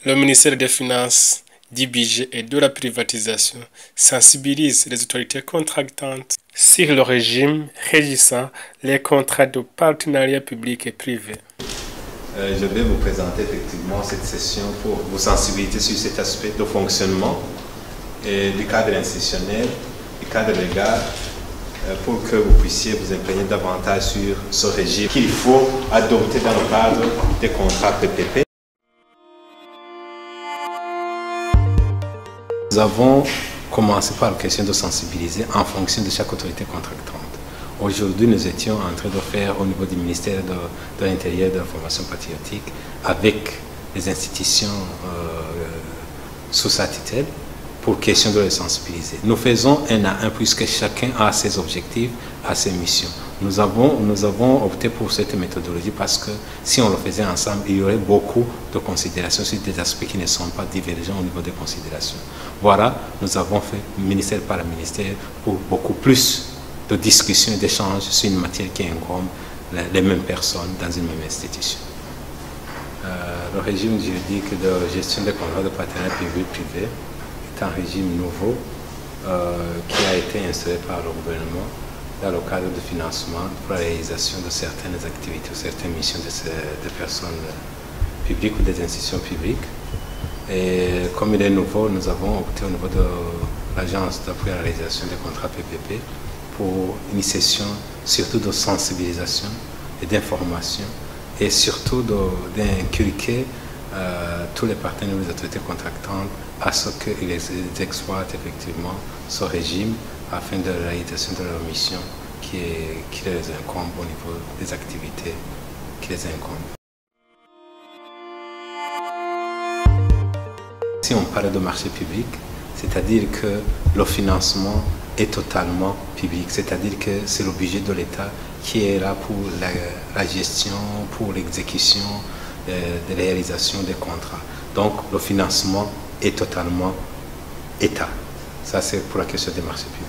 Le ministère des Finances, du Budget et de la Privatisation sensibilise les autorités contractantes sur le régime régissant les contrats de partenariat public et privé. Je vais vous présenter effectivement cette session pour vous sensibiliser sur cet aspect de fonctionnement du cadre institutionnel, du cadre légal, pour que vous puissiez vous imprégner davantage sur ce régime qu'il faut adopter dans le cadre des contrats PPP. Nous avons commencé par la question de sensibiliser en fonction de chaque autorité contractante. Aujourd'hui, nous étions en train de faire au niveau du ministère de l'Intérieur et de la formation patriotique avec les institutions sous sa tutelle pour question de les sensibiliser. Nous faisons un à un puisque chacun a ses objectifs, a ses missions. Nous avons opté pour cette méthodologie parce que si on le faisait ensemble, il y aurait beaucoup de considérations sur des aspects qui ne sont pas divergents au niveau des considérations. Voilà, nous avons fait ministère par ministère pour beaucoup plus de discussions et d'échanges sur une matière qui incombe les mêmes personnes dans une même institution. Le régime juridique de gestion des contrats de partenariat public-privé est un régime nouveau qui a été instauré par le gouvernement dans le cadre de financement pour la réalisation de certaines activités ou certaines missions des personnes publiques ou des institutions publiques. Et comme il est nouveau, nous avons opté au niveau de l'Agence d'appui à la réalisation des contrats PPP pour une session surtout de sensibilisation et d'information et surtout d'inculquer tous les partenaires des autorités contractantes à ce qu'ils exploitent effectivement ce régime afin de la réalisation de leur mission qui les incombe au niveau des activités qui les incombent. Si on parle de marché public, c'est-à-dire que le financement est totalement public, c'est-à-dire que c'est le budget de l'État qui est là pour la gestion, pour l'exécution de réalisation des contrats. Donc le financement est totalement État. Ça c'est pour la question des marchés publics.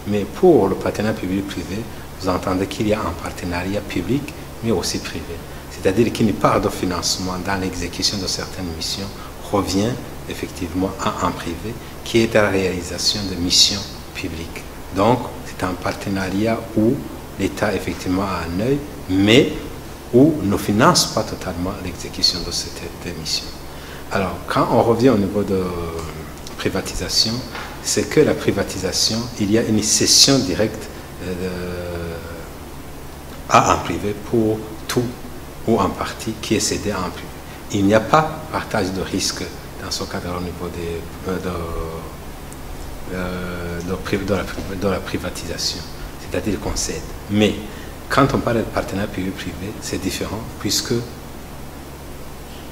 Mais pour le partenariat public-privé, vous entendez qu'il y a un partenariat public mais aussi privé. C'est-à-dire qu'une part de financement dans l'exécution de certaines missions revient effectivement à un privé qui est à la réalisation de missions publiques. Donc, c'est un partenariat où l'État effectivement a un œil, mais où ne finance pas totalement l'exécution de cette mission. Alors, quand on revient au niveau de privatisation, c'est que la privatisation, il y a une cession directe à un privé pour tout ou en partie qui est cédé à un privé. Il n'y a pas partage de risque dans ce cadre au niveau de la privatisation, c'est-à-dire qu'on cède. Mais quand on parle de partenariat public-privé, c'est différent puisque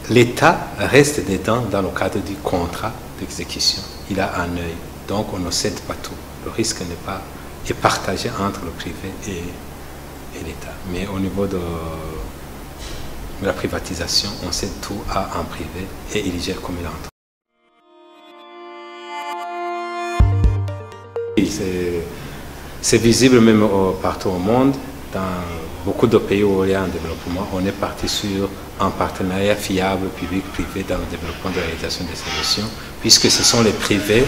l'État reste dedans dans le cadre du contrat d'exécution. Il a un œil, donc on ne cède pas tout. Le risque est partagé entre le privé et l'État. Mais au niveau de la privatisation, on cède tout à un privé et il gère comme il entend. C'est visible même partout au monde. Dans beaucoup de pays où il y a un développement, on est parti sur un partenariat fiable public-privé dans le développement de la réalisation des solutions, puisque ce sont les privés,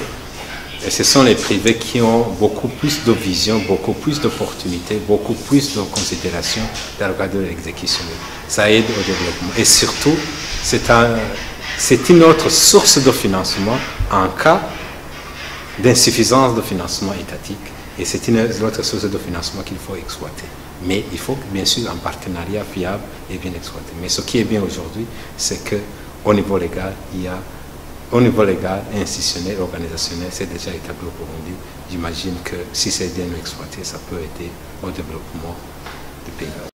et ce sont les privés qui ont beaucoup plus de vision, beaucoup plus d'opportunités, beaucoup plus de considération dans le cadre de l'exécution. Ça aide au développement. Et surtout, c'est une autre source de financement en cas d'insuffisance de financement étatique. Et c'est une autre source de financement qu'il faut exploiter. Mais il faut bien sûr un partenariat fiable et bien exploité. Mais ce qui est bien aujourd'hui, c'est qu'au niveau légal, au niveau légal, institutionnel, organisationnel, c'est déjà établi au Burundi. J'imagine que si c'est bien exploité, ça peut aider au développement du pays.